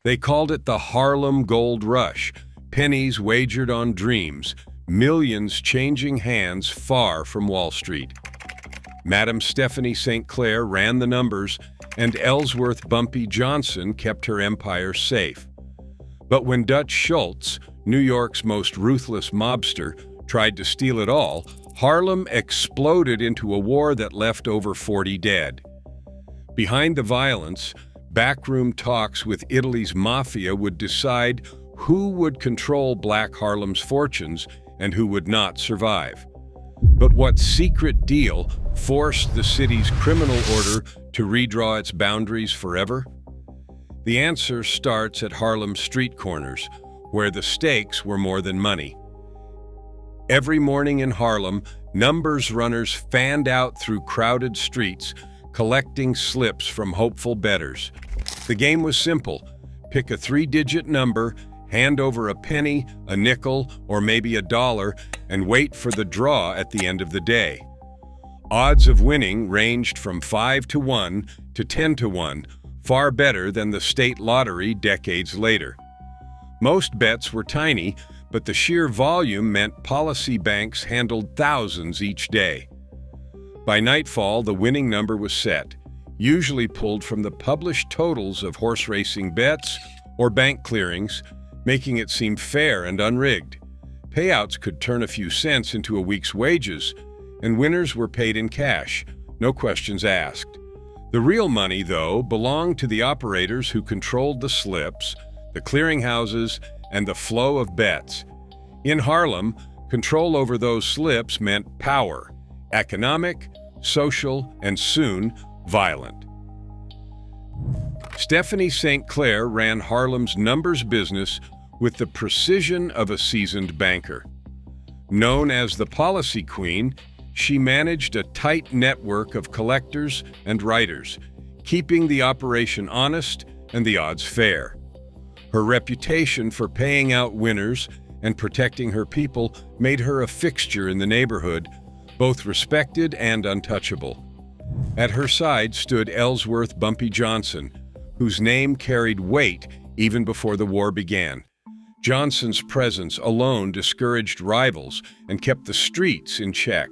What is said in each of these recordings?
They called it the Harlem Gold Rush, pennies wagered on dreams, millions changing hands far from Wall Street. Madame Stephanie St. Clair ran the numbers, and Ellsworth Bumpy Johnson kept her empire safe. But when Dutch Schultz, New York's most ruthless mobster, tried to steal it all, Harlem exploded into a war that left over 40 dead. Behind the violence, backroom talks with Italy's Mafia would decide who would control Black Harlem's fortunes and who would not survive. But what secret deal forced the city's criminal order to redraw its boundaries forever? The answer starts at Harlem's street corners, where the stakes were more than money. Every morning in Harlem, numbers runners fanned out through crowded streets, collecting slips from hopeful bettors. The game was simple. Pick a three-digit number, hand over a penny, a nickel, or maybe a dollar, and wait for the draw at the end of the day. Odds of winning ranged from 5 to 1 to 10 to 1, far better than the state lottery decades later. Most bets were tiny, but the sheer volume meant policy banks handled thousands each day. By nightfall, the winning number was set, usually pulled from the published totals of horse racing bets or bank clearings, making it seem fair and unrigged. Payouts could turn a few cents into a week's wages, and winners were paid in cash, no questions asked. The real money, though, belonged to the operators who controlled the slips, the clearinghouses, and the flow of bets. In Harlem, control over those slips meant power, economic, social, and soon, violent. Stephanie St. Clair ran Harlem's numbers business with the precision of a seasoned banker. Known as the Policy Queen, she managed a tight network of collectors and writers, keeping the operation honest and the odds fair. Her reputation for paying out winners and protecting her people made her a fixture in the neighborhood, both respected and untouchable. At her side stood Ellsworth Bumpy Johnson, whose name carried weight even before the war began. Johnson's presence alone discouraged rivals and kept the streets in check.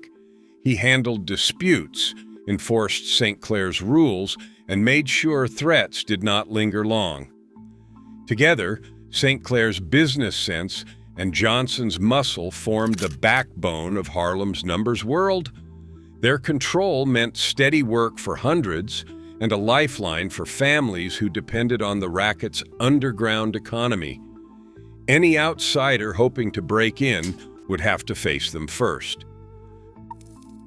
He handled disputes, enforced St. Clair's rules, and made sure threats did not linger long. Together, St. Clair's business sense and Johnson's muscle formed the backbone of Harlem's numbers world. Their control meant steady work for hundreds and a lifeline for families who depended on the racket's underground economy. Any outsider hoping to break in would have to face them first.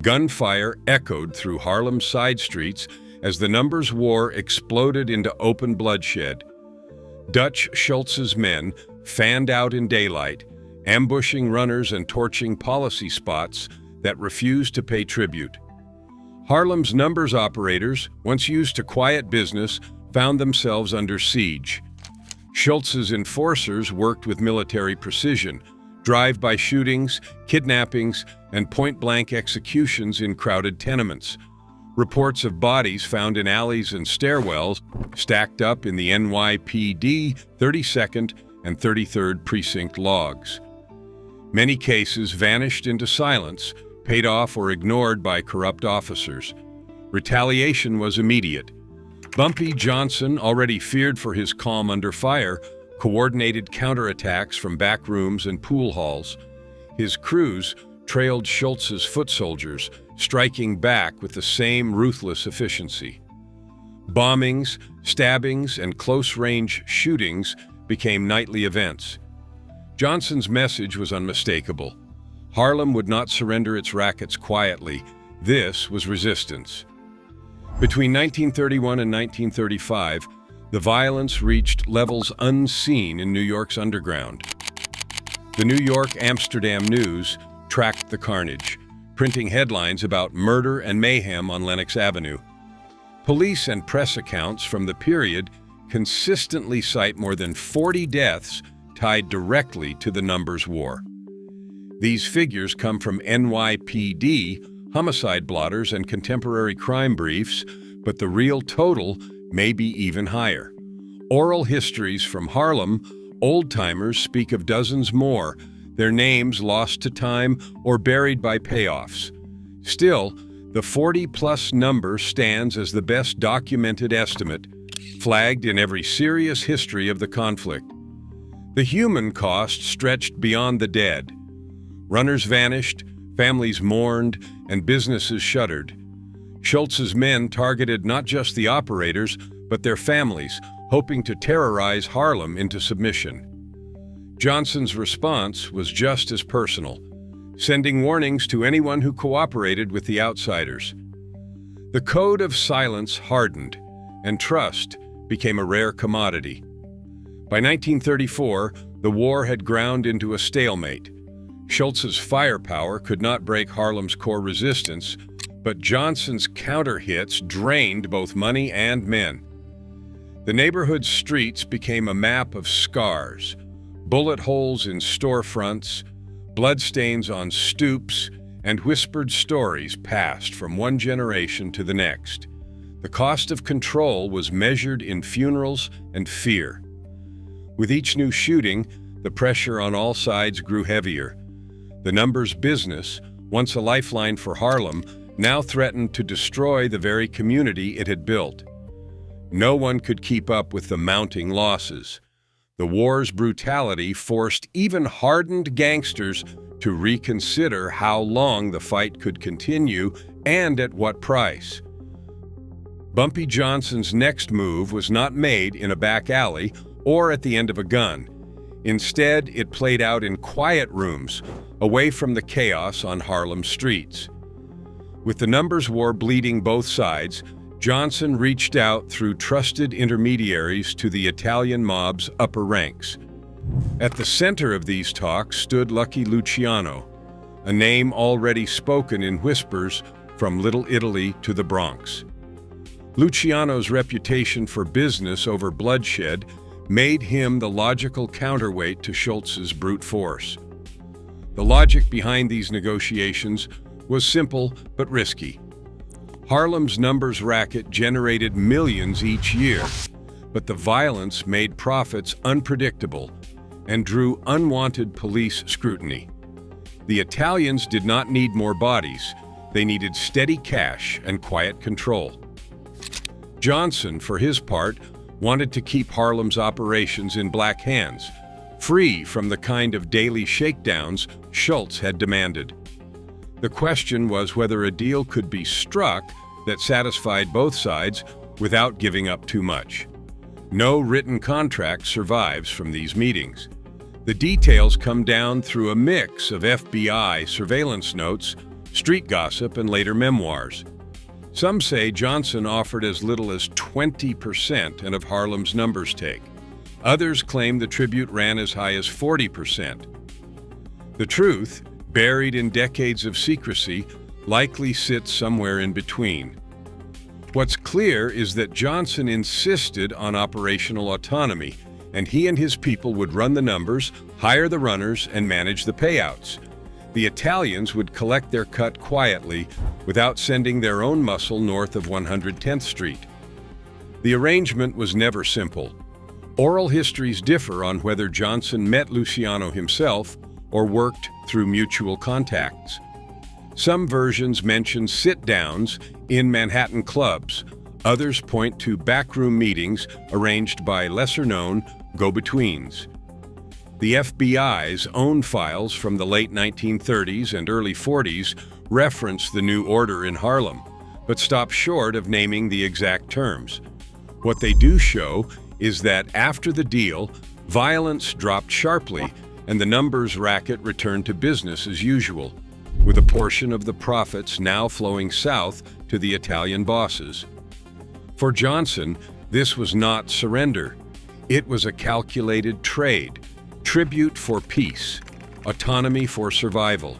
Gunfire echoed through Harlem's side streets as the numbers war exploded into open bloodshed. Dutch Schultz's men fanned out in daylight, ambushing runners and torching policy spots that refused to pay tribute. Harlem's numbers operators, once used to quiet business, found themselves under siege. Schultz's enforcers worked with military precision, drive-by shootings, kidnappings, and point-blank executions in crowded tenements. Reports of bodies found in alleys and stairwells stacked up in the NYPD 32nd and 33rd Precinct logs. Many cases vanished into silence, paid off or ignored by corrupt officers. Retaliation was immediate. Bumpy Johnson, already feared for his calm under fire, coordinated counterattacks from back rooms and pool halls. His crews trailed Schultz's foot soldiers, striking back with the same ruthless efficiency. Bombings, stabbings, and close-range shootings became nightly events. Johnson's message was unmistakable. Harlem would not surrender its rackets quietly. This was resistance. Between 1931 and 1935, the violence reached levels unseen in New York's underground. The New York-Amsterdam News tracked the carnage, printing headlines about murder and mayhem on Lenox Avenue. Police and press accounts from the period consistently cite more than 40 deaths tied directly to the numbers war. These figures come from NYPD, homicide blotters, and contemporary crime briefs, but the real total may be even higher. Oral histories from Harlem, old-timers speak of dozens more, their names lost to time or buried by payoffs. Still, the 40-plus number stands as the best documented estimate, flagged in every serious history of the conflict. The human cost stretched beyond the dead. Runners vanished, families mourned, and businesses shuttered. Schultz's men targeted not just the operators, but their families, hoping to terrorize Harlem into submission. Johnson's response was just as personal, sending warnings to anyone who cooperated with the outsiders. The code of silence hardened, and trust became a rare commodity. By 1934, the war had ground into a stalemate. Schultz's firepower could not break Harlem's core resistance, but Johnson's counter-hits drained both money and men. The neighborhood's streets became a map of scars, bullet holes in storefronts, bloodstains on stoops, and whispered stories passed from one generation to the next. The cost of control was measured in funerals and fear. With each new shooting, the pressure on all sides grew heavier. The numbers business, once a lifeline for Harlem, now threatened to destroy the very community it had built. No one could keep up with the mounting losses. The war's brutality forced even hardened gangsters to reconsider how long the fight could continue and at what price. Bumpy Johnson's next move was not made in a back alley or at the end of a gun. Instead, it played out in quiet rooms, away from the chaos on Harlem streets. With the numbers war bleeding both sides, Johnson reached out through trusted intermediaries to the Italian mob's upper ranks. At the center of these talks stood Lucky Luciano, a name already spoken in whispers from Little Italy to the Bronx. Luciano's reputation for business over bloodshed made him the logical counterweight to Schultz's brute force. The logic behind these negotiations was simple but risky. Harlem's numbers racket generated millions each year, but the violence made profits unpredictable and drew unwanted police scrutiny. The Italians did not need more bodies, they needed steady cash and quiet control. Johnson, for his part, wanted to keep Harlem's operations in black hands, free from the kind of daily shakedowns Schultz had demanded. The question was whether a deal could be struck that satisfied both sides without giving up too much. No written contract survives from these meetings. The details come down through a mix of FBI surveillance notes, street gossip, and later memoirs. Some say Johnson offered as little as 20% and of Harlem's numbers take. Others claim the tribute ran as high as 40%. The truth, buried in decades of secrecy, likely sits somewhere in between. What's clear is that Johnson insisted on operational autonomy, and he and his people would run the numbers, hire the runners, and manage the payouts. The Italians would collect their cut quietly, without sending their own muscle north of 110th Street. The arrangement was never simple. Oral histories differ on whether Johnson met Luciano himself or worked through mutual contacts. Some versions mention sit-downs in Manhattan clubs. Others point to backroom meetings arranged by lesser-known go-betweens. The FBI's own files from the late 1930s and early 40s reference the new order in Harlem, but stop short of naming the exact terms. What they do show is that after the deal, violence dropped sharply and the numbers racket returned to business as usual, with a portion of the profits now flowing south to the Italian bosses. For Johnson, this was not surrender. It was a calculated trade, tribute for peace, autonomy for survival.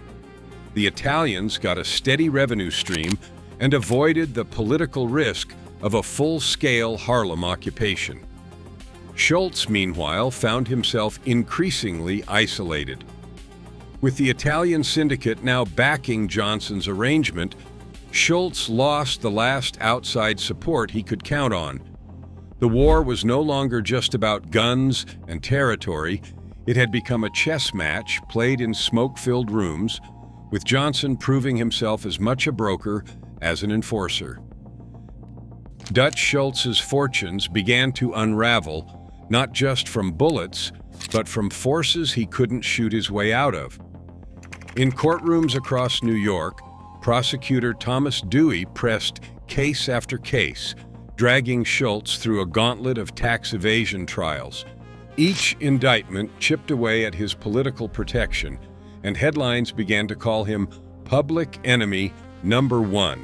The Italians got a steady revenue stream and avoided the political risk of a full-scale Harlem occupation. Schultz, meanwhile, found himself increasingly isolated. With the Italian syndicate now backing Johnson's arrangement, Schultz lost the last outside support he could count on. The war was no longer just about guns and territory. It had become a chess match played in smoke-filled rooms, with Johnson proving himself as much a broker as an enforcer. Dutch Schultz's fortunes began to unravel, not just from bullets, but from forces he couldn't shoot his way out of. In courtrooms across New York, prosecutor Thomas Dewey pressed case after case, dragging Schultz through a gauntlet of tax evasion trials. Each indictment chipped away at his political protection, and headlines began to call him Public Enemy #1.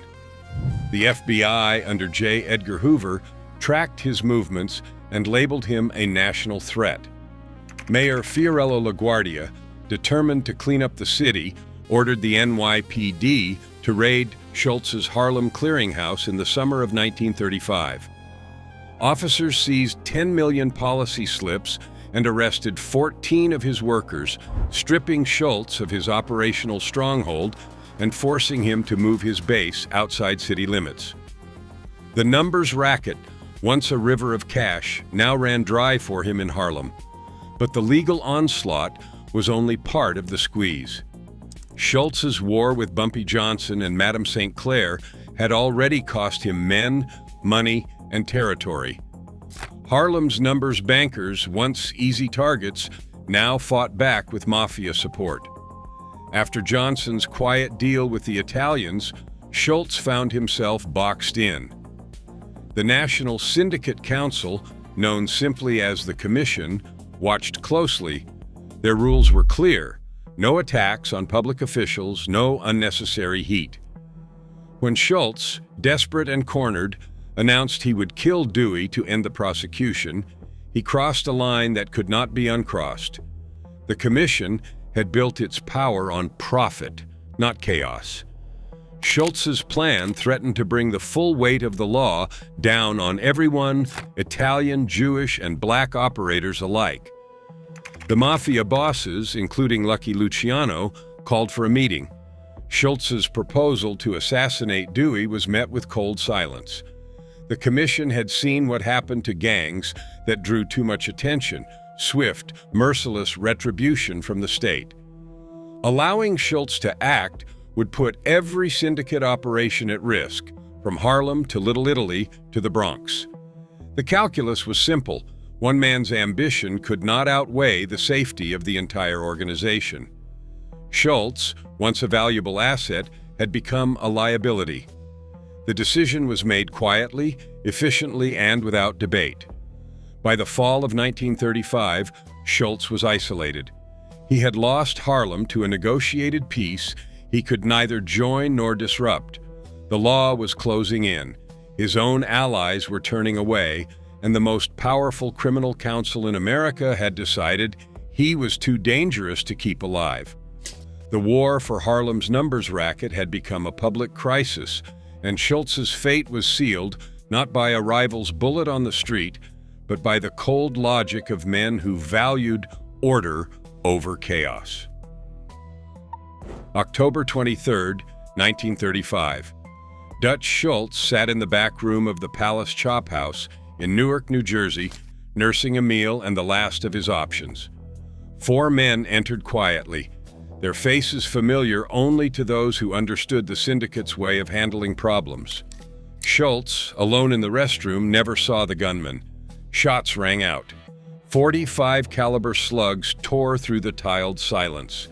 The FBI, under J. Edgar Hoover, tracked his movements and labeled him a national threat. Mayor Fiorello LaGuardia, determined to clean up the city, ordered the NYPD to raid Schultz's Harlem clearinghouse in the summer of 1935. Officers seized 10 million policy slips and arrested 14 of his workers, stripping Schultz of his operational stronghold and forcing him to move his base outside city limits. The numbers racket, once a river of cash, now ran dry for him in Harlem. But the legal onslaught was only part of the squeeze. Schultz's war with Bumpy Johnson and Madame St. Clair had already cost him men, money, and territory. Harlem's numbers bankers, once easy targets, now fought back with Mafia support. After Johnson's quiet deal with the Italians, Schultz found himself boxed in. The National Syndicate Council, known simply as the Commission, watched closely. Their rules were clear: no attacks on public officials, no unnecessary heat. When Schultz, desperate and cornered, announced he would kill Dewey to end the prosecution, he crossed a line that could not be uncrossed. The Commission had built its power on profit, not chaos. Schultz's plan threatened to bring the full weight of the law down on everyone, Italian, Jewish, and black operators alike. The Mafia bosses, including Lucky Luciano, called for a meeting. Schultz's proposal to assassinate Dewey was met with cold silence. The Commission had seen what happened to gangs that drew too much attention: swift, merciless retribution from the state. Allowing Schultz to act would put every syndicate operation at risk, from Harlem to Little Italy to the Bronx. The calculus was simple: one man's ambition could not outweigh the safety of the entire organization. Schultz, once a valuable asset, had become a liability. The decision was made quietly, efficiently, and without debate. By the fall of 1935, Schultz was isolated. He had lost Harlem to a negotiated peace he could neither join nor disrupt. The law was closing in. His own allies were turning away, and the most powerful criminal council in America had decided he was too dangerous to keep alive. The war for Harlem's numbers racket had become a public crisis, and Schultz's fate was sealed not by a rival's bullet on the street, but by the cold logic of men who valued order over chaos. October 23, 1935. Dutch Schultz sat in the back room of the Palace Chop House in Newark, New Jersey, nursing a meal and the last of his options. 4 men entered quietly, their faces familiar only to those who understood the syndicate's way of handling problems. Schultz, alone in the restroom, never saw the gunman. Shots rang out. 45 caliber slugs tore through the tiled silence.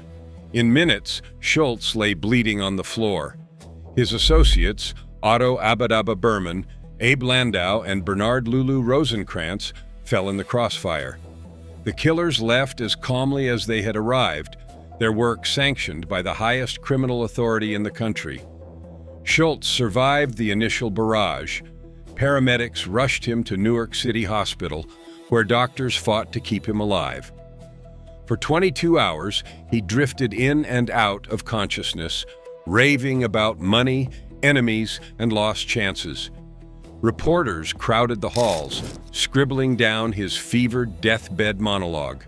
In minutes, Schultz lay bleeding on the floor. His associates, Otto Abadaba Berman, Abe Landau, and Bernard Lulu Rosenkrantz, fell in the crossfire. The killers left as calmly as they had arrived, their work sanctioned by the highest criminal authority in the country. Schultz survived the initial barrage. Paramedics rushed him to Newark City Hospital, where doctors fought to keep him alive. For 22 hours, he drifted in and out of consciousness, raving about money, enemies, and lost chances. Reporters crowded the halls, scribbling down his fevered deathbed monologue.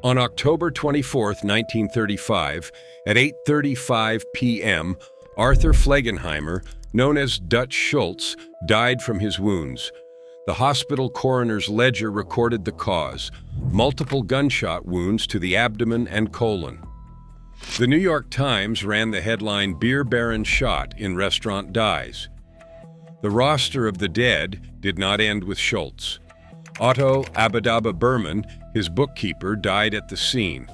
On October 24, 1935, at 8:35 p.m., Arthur Flegenheimer, known as Dutch Schultz, died from his wounds. The hospital coroner's ledger recorded the cause: multiple gunshot wounds to the abdomen and colon. The New York Times ran the headline, "Beer Baron Shot in Restaurant Dies." The roster of the dead did not end with Schultz. Otto Abadaba Berman, his bookkeeper, died at the scene.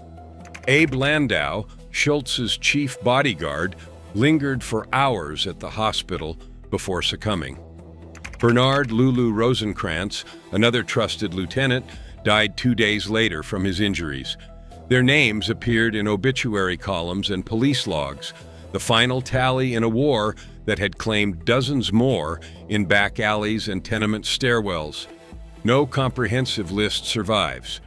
Abe Landau, Schultz's chief bodyguard, lingered for hours at the hospital before succumbing. Bernard Lulu Rosenkrantz, another trusted lieutenant, died 2 days later from his injuries. Their names appeared in obituary columns and police logs, the final tally in a war that had claimed dozens more in back alleys and tenement stairwells. No comprehensive list survives.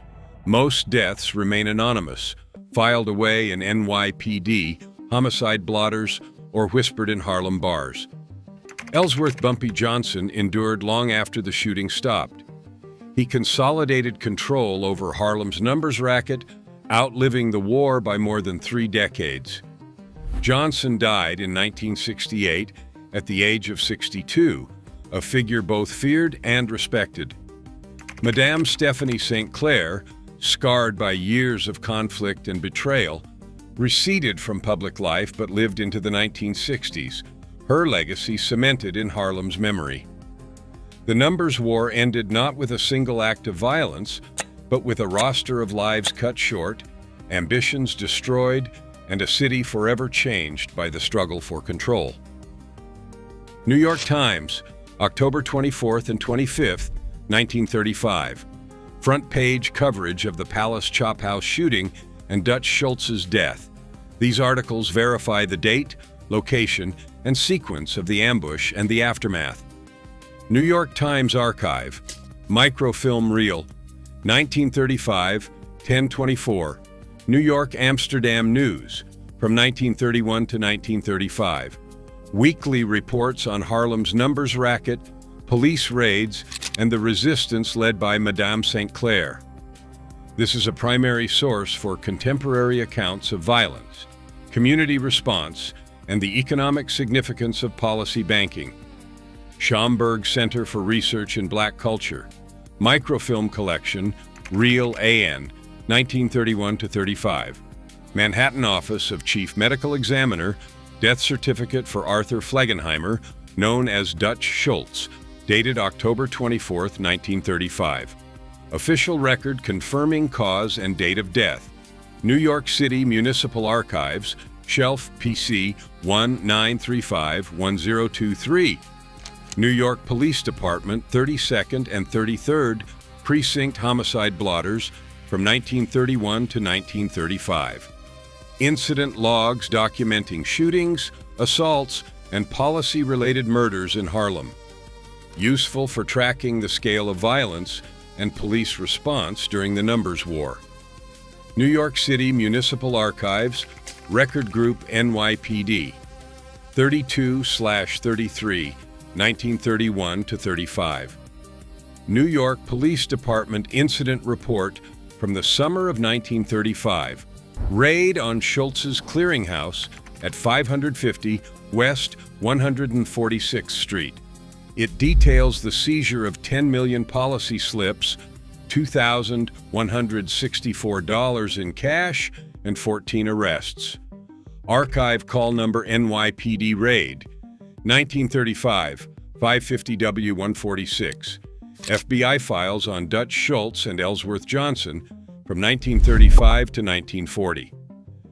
Most deaths remain anonymous, filed away in NYPD, homicide blotters, or whispered in Harlem bars. Ellsworth Bumpy Johnson endured long after the shooting stopped. He consolidated control over Harlem's numbers racket, outliving the war by more than 3 decades. Johnson died in 1968 at the age of 62, a figure both feared and respected. Madame Stephanie St. Clair, scarred by years of conflict and betrayal, receded from public life but lived into the 1960s, her legacy cemented in Harlem's memory. The numbers war ended not with a single act of violence, but with a roster of lives cut short, ambitions destroyed, and a city forever changed by the struggle for control. New York Times, October 24th and 25th, 1935. Front page coverage of the Palace Chop House shooting and Dutch Schultz's death. These articles verify the date, location, and sequence of the ambush and the aftermath. New York Times Archive, microfilm reel, 1935, 1024. New York Amsterdam News, from 1931 to 1935. Weekly reports on Harlem's numbers racket, police raids, and the resistance led by Madame St. Clair. This is a primary source for contemporary accounts of violence, community response, and the economic significance of policy banking. Schomburg Center for Research in Black Culture, microfilm collection, Reel AN, 1931 to 35. Manhattan Office of Chief Medical Examiner, death certificate for Arthur Flegenheimer, known as Dutch Schultz, dated October 24, 1935. Official record confirming cause and date of death. New York City Municipal Archives, Shelf PC 1935-1023. New York Police Department 32nd and 33rd Precinct Homicide Blotters from 1931 to 1935. Incident logs documenting shootings, assaults, and policy-related murders in Harlem. Useful for tracking the scale of violence and police response during the numbers war. New York City Municipal Archives, Record Group NYPD, 32/33, 1931 to 35. New York Police Department Incident Report from the summer of 1935. Raid on Schultz's clearinghouse at 550 West 146th Street. It details the seizure of 10 million policy slips, $2,164 in cash, and 14 arrests. Archive call number NYPD raid, 1935, 550 W 146. FBI files on Dutch Schultz and Ellsworth Johnson from 1935 to 1940.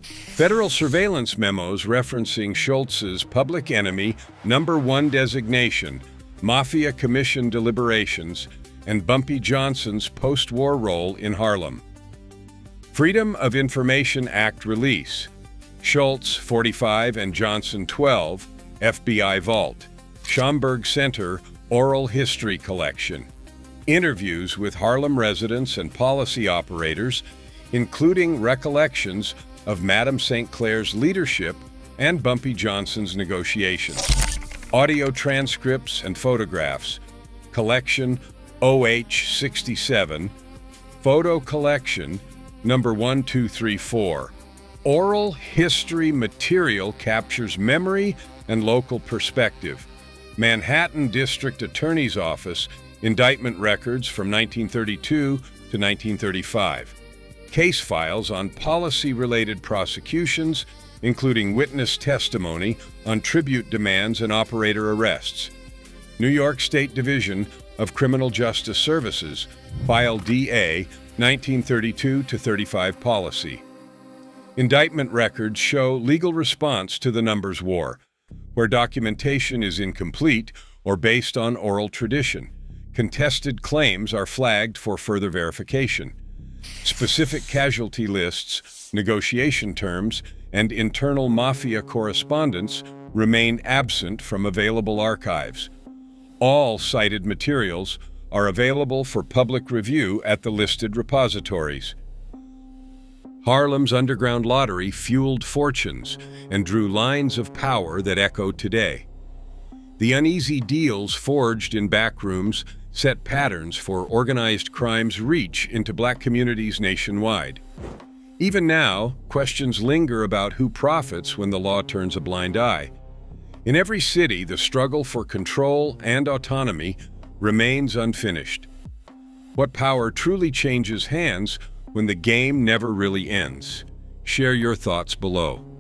Federal surveillance memos referencing Schultz's public enemy #1 designation, Mafia Commission deliberations, and Bumpy Johnson's post-war role in Harlem. Freedom of Information Act release. Schultz, 45, and Johnson, 12, FBI Vault. Schomburg Center Oral History Collection. Interviews with Harlem residents and policy operators, including recollections of Madame St. Clair's leadership and Bumpy Johnson's negotiations. Audio transcripts and photographs. Collection OH67. Photo collection number 1234. Oral history material captures memory and local perspective. Manhattan District Attorney's Office indictment records from 1932 to 1935, case files on policy-related prosecutions, including witness testimony on tribute demands and operator arrests. New York State Division of Criminal Justice Services, File DA, 1932-35 policy. Indictment records show legal response to the numbers war, where documentation is incomplete or based on oral tradition. Contested claims are flagged for further verification. Specific casualty lists, negotiation terms, and internal Mafia correspondence remain absent from available archives. All cited materials are available for public review at the listed repositories. Harlem's underground lottery fueled fortunes and drew lines of power that echo today. The uneasy deals forged in backrooms set patterns for organized crime's reach into black communities nationwide. Even now, questions linger about who profits when the law turns a blind eye. In every city, the struggle for control and autonomy remains unfinished. What power truly changes hands when the game never really ends? Share your thoughts below.